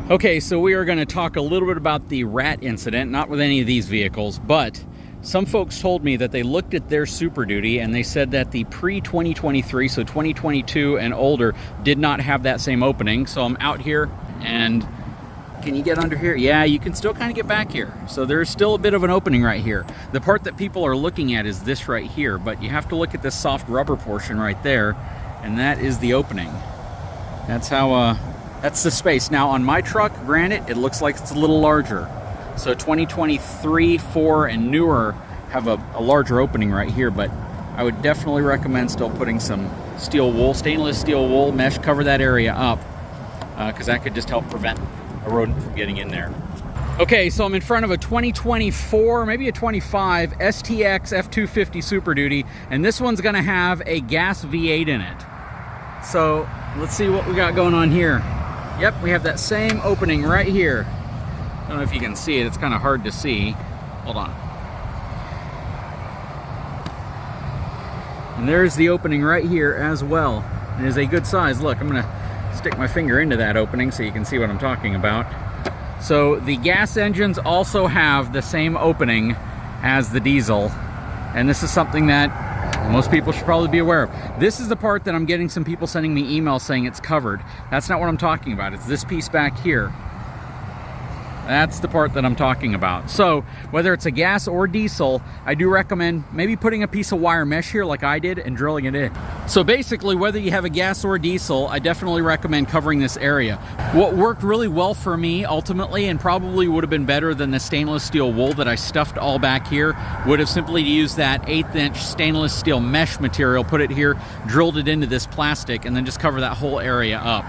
Okay, so we are going to talk a little bit about the rat incident, not with any of these vehicles, but some folks told me that they looked at their Super Duty and they said that the pre-2023, so 2022 and older, did not have that same opening. So I'm out here, and can you get under here? Yeah, you can still kind of get back here. So there's still a bit of an opening right here. The part that people are looking at is this right here, but you have to look at this soft rubber portion right there, and that is the opening. That's how, that's the space. Now on my truck, granted, it looks like it's a little larger. So 2023, 4, and newer have a larger opening right here, but I would definitely recommend still putting some steel wool, stainless steel wool mesh, cover that area up, because that could just help prevent a rodent from getting in there. Okay, so I'm in front of a 2024, maybe a 25 STX F250 Super Duty, and this one's gonna have a gas V8 in it. So let's see what we got going on here. Yep, we have that same opening right here. I don't know if you can see it, it's kind of hard to see. Hold on. And there's the opening right here as well. It is a good size. Look, I'm gonna stick my finger into that opening so you can see what I'm talking about. So the gas engines also have the same opening as the diesel. And this is something that most people should probably be aware of. This is the part that I'm getting some people sending me emails saying it's covered. That's not what I'm talking about. It's this piece back here. That's the part that I'm talking about. So whether it's a gas or diesel, I do recommend maybe putting a piece of wire mesh here like I did and drilling it in. So basically, whether you have a gas or diesel, I definitely recommend covering this area. What worked really well for me ultimately, and probably would have been better than the stainless steel wool that I stuffed all back here, would have simply used that 1/8 inch stainless steel mesh material, put it here, drilled it into this plastic, and then just cover that whole area up.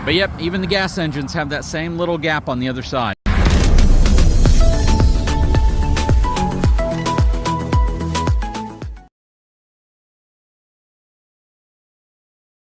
But yep, even the gas engines have that same little gap on the other side.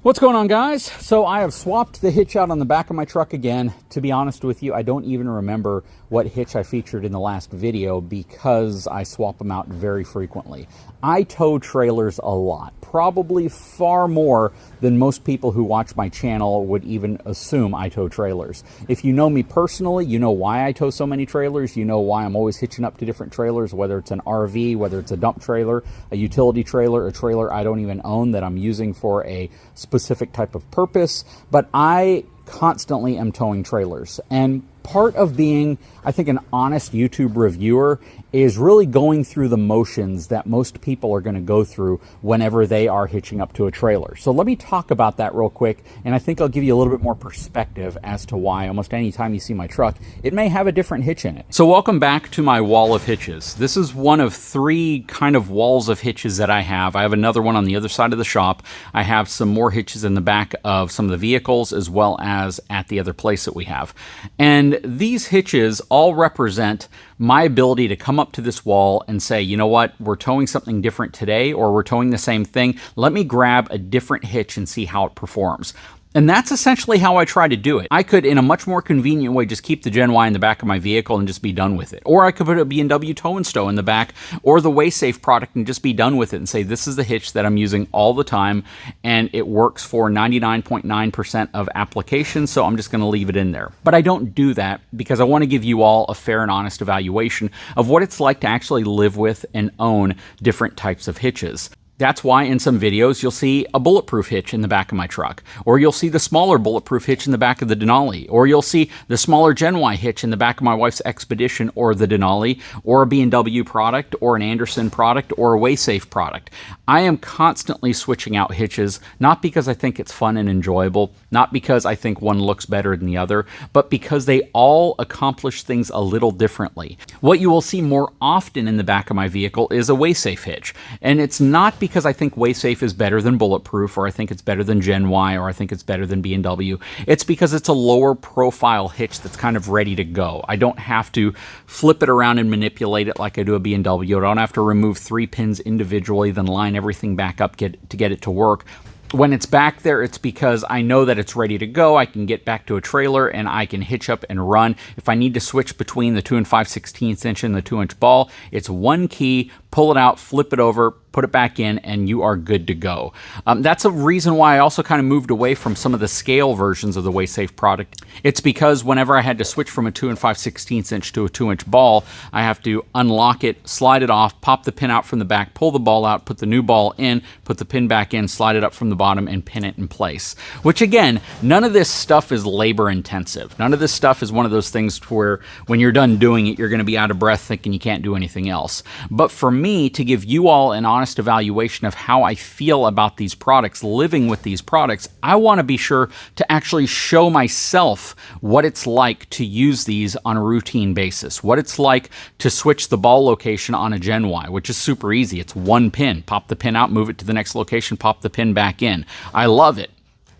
What's going on, guys? So I have swapped the hitch out on the back of my truck again. To be honest with you, I don't even remember what hitch I featured in the last video because I swap them out very frequently. I tow trailers a lot, probably far more than most people who watch my channel would even assume I tow trailers. If you know me personally, you know why I tow so many trailers. You know why I'm always hitching up to different trailers, whether it's an RV, whether it's a dump trailer, a utility trailer, a trailer I don't even own that I'm using for a specific type of purpose. But I constantly am towing trailers, and part of being, I think, an honest YouTube reviewer is really going through the motions that most people are going to go through whenever they are hitching up to a trailer. So let me talk about that real quick, and I think I'll give you a little bit more perspective as to why almost any time you see my truck, it may have a different hitch in it. So welcome back to my wall of hitches. This is one of 3 kind of walls of hitches that I have. I have another one on the other side of the shop. I have some more hitches in the back of some of the vehicles as well as at the other place that we have. And these hitches all represent my ability to come up to this wall and say, you know what, we're towing something different today, or we're towing the same thing. Let me grab a different hitch and see how it performs. And that's essentially how I try to do it. I could, in a much more convenient way, just keep the GENY in the back of my vehicle and just be done with it. Or I could put a B&W tow and stow in the back, or the WaySafe product, and just be done with it and say, this is the hitch that I'm using all the time, and it works for 99.9% of applications, so I'm just gonna leave it in there. But I don't do that because I wanna give you all a fair and honest evaluation of what it's like to actually live with and own different types of hitches. That's why in some videos you'll see a bulletproof hitch in the back of my truck, or you'll see the smaller bulletproof hitch in the back of the Denali, or you'll see the smaller GENY hitch in the back of my wife's Expedition or the Denali, or a B&W product, or an Anderson product, or a WaySafe product. I am constantly switching out hitches, not because I think it's fun and enjoyable, not because I think one looks better than the other, but because they all accomplish things a little differently. What you will see more often in the back of my vehicle is a WaySafe hitch, and it's not because I think WaySafe is better than Bulletproof, or I think it's better than GENY, or I think it's better than B&W. It's because it's a lower profile hitch that's kind of ready to go. I don't have to flip it around and manipulate it like I do a B&W. I don't have to remove 3 pins individually, then line everything back up to get it to work. When it's back there, it's because I know that it's ready to go. I can get back to a trailer and I can hitch up and run. If I need to switch between the 2 5/16 inch and the 2-inch ball, it's one key, pull it out, flip it over, put it back in, and you are good to go. That's a reason why I also kind of moved away from some of the scale versions of the WaySafe product. It's because whenever I had to switch from a 2 5/16 inch to a 2-inch ball, I have to unlock it, slide it off, pop the pin out from the back, pull the ball out, put the new ball in, put the pin back in, slide it up from the bottom, and pin it in place. Which again, none of this stuff is labor intensive. None of this stuff is one of those things where when you're done doing it, you're going to be out of breath thinking you can't do anything else. But for me, to give you all an honest evaluation of how I feel about these products, living with these products, I want to be sure to actually show myself what it's like to use these on a routine basis, what it's like to switch the ball location on a GENY, which is super easy. It's one pin. Pop the pin out, move it to the next location, pop the pin back in. I love it.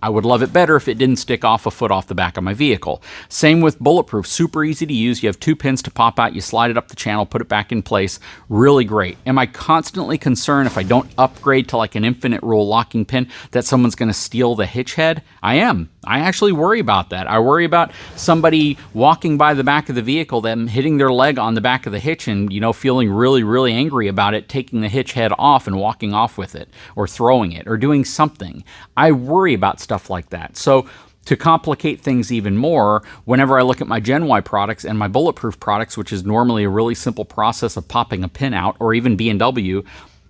I would love it better if it didn't stick off a foot off the back of my vehicle. Same with Bulletproof, super easy to use. You have 2 pins to pop out, you slide it up the channel, put it back in place, really great. Am I constantly concerned if I don't upgrade to like an infinite rule locking pin that someone's gonna steal the hitch head? I am. I actually worry about that. I worry about somebody walking by the back of the vehicle, them hitting their leg on the back of the hitch and, you know, feeling really, really angry about it, taking the hitch head off and walking off with it, or throwing it, or doing something. I worry about stuff like that. So to complicate things even more, whenever I look at my GENY products and my Bulletproof products, which is normally a really simple process of popping a pin out, or even B&W,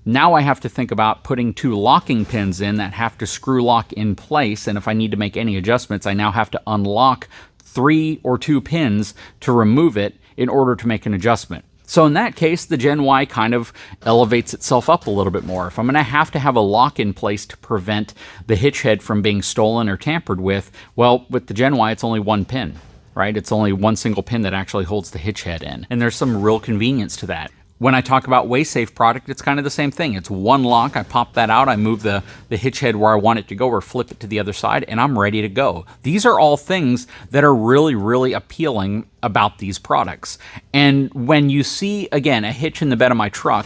now I have to think about putting 2 locking pins in that have to screw lock in place, and if I need to make any adjustments, I now have to unlock 3 or 2 pins to remove it in order to make an adjustment. So in that case, the GENY kind of elevates itself up a little bit more. If I'm going to have a lock in place to prevent the hitch head from being stolen or tampered with, well, with the GENY, it's only 1 pin, right? It's only 1 single pin that actually holds the hitch head in, and there's some real convenience to that. When I talk about WaySafe product, it's kind of the same thing. It's 1 lock, I pop that out, I move the hitch head where I want it to go or flip it to the other side, and I'm ready to go. These are all things that are really, really appealing about these products. And when you see, again, a hitch in the bed of my truck,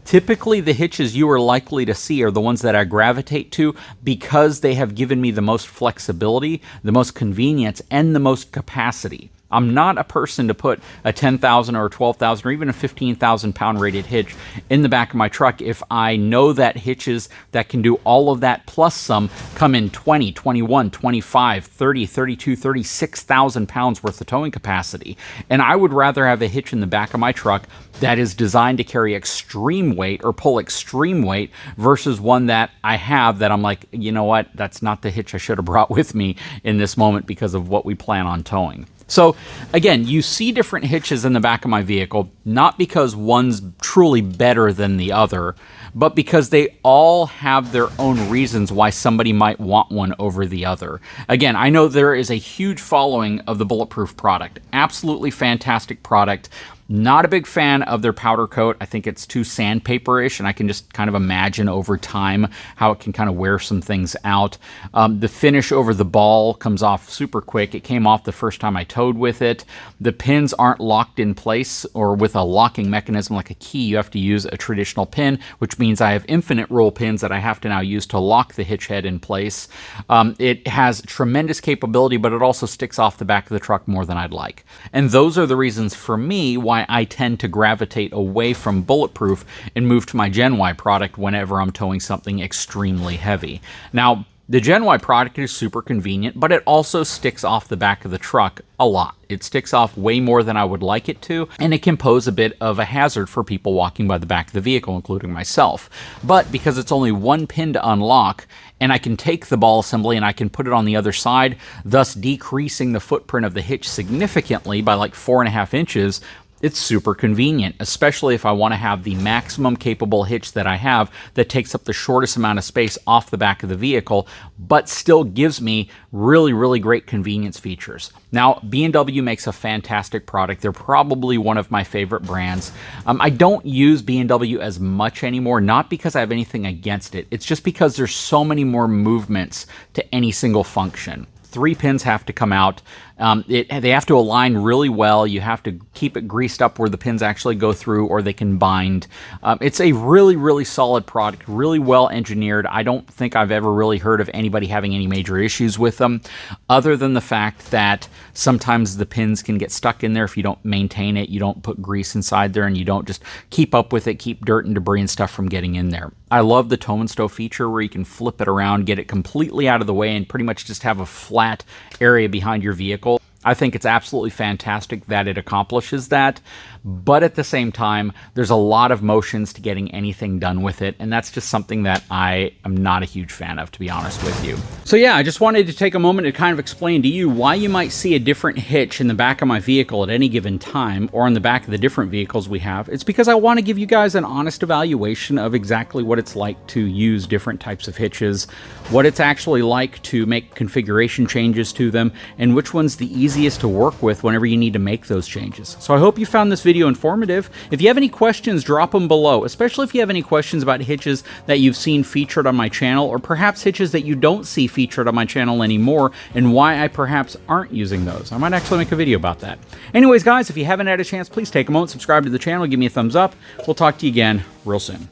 typically the hitches you are likely to see are the ones that I gravitate to because they have given me the most flexibility, the most convenience, and the most capacity. I'm not a person to put a 10,000 or a 12,000 or even a 15,000 pound rated hitch in the back of my truck if I know that hitches that can do all of that plus some come in 20, 21, 25, 30, 32, 36,000 pounds worth of towing capacity. And I would rather have a hitch in the back of my truck that is designed to carry extreme weight or pull extreme weight versus one that I have that I'm like, you know what, that's not the hitch I should have brought with me in this moment because of what we plan on towing. So again, you see different hitches in the back of my vehicle, not because one's truly better than the other, but because they all have their own reasons why somebody might want one over the other. Again, I know there is a huge following of the Bulletproof product. Absolutely fantastic product. Not a big fan of their powder coat. I think it's too sandpaper-ish, and I can just kind of imagine over time how it can kind of wear some things out. The finish over the ball comes off super quick. It came off the first time I towed with it. The pins aren't locked in place or with a locking mechanism like a key. You have to use a traditional pin, which means I have infinite roll pins that I have to now use to lock the hitch head in place. It has tremendous capability, but it also sticks off the back of the truck more than I'd like. And those are the reasons for me why I tend to gravitate away from Bulletproof and move to my GENY product whenever I'm towing something extremely heavy. Now, the GENY product is super convenient, but it also sticks off the back of the truck a lot. It sticks off way more than I would like it to, and it can pose a bit of a hazard for people walking by the back of the vehicle, including myself. But because it's only 1 pin to unlock, and I can take the ball assembly and I can put it on the other side, thus decreasing the footprint of the hitch significantly by like 4.5 inches, it's super convenient, especially if I want to have the maximum capable hitch that I have that takes up the shortest amount of space off the back of the vehicle, but still gives me really, really great convenience features. Now, B&W makes a fantastic product. They're probably one of my favorite brands. I don't use B&W as much anymore, not because I have anything against it. It's just because there's so many more movements to any single function. 3 pins have to come out. They have to align really well. You have to keep it greased up where the pins actually go through or they can bind. It's a really, really solid product, really well engineered. I don't think I've ever really heard of anybody having any major issues with them, other than the fact that sometimes the pins can get stuck in there if you don't maintain it, you don't put grease inside there, and you don't just keep up with it, keep dirt and debris and stuff from getting in there. I love the tow and stow feature where you can flip it around, get it completely out of the way, and pretty much just have a flat area behind your vehicle. I think it's absolutely fantastic that it accomplishes that, but at the same time, there's a lot of motions to getting anything done with it, and that's just something that I am not a huge fan of, to be honest with you. So yeah, I just wanted to take a moment to kind of explain to you why you might see a different hitch in the back of my vehicle at any given time, or on the back of the different vehicles we have. It's because I want to give you guys an honest evaluation of exactly what it's like to use different types of hitches, what it's actually like to make configuration changes to them, and which one's the easiest to work with whenever you need to make those changes. So I hope you found this video informative. If you have any questions, drop them below, especially if you have any questions about hitches that you've seen featured on my channel, or perhaps hitches that you don't see featured on my channel anymore, and why I perhaps aren't using those. I might actually make a video about that. Anyways, guys, if you haven't had a chance, please take a moment, subscribe to the channel, give me a thumbs up. We'll talk to you again real soon.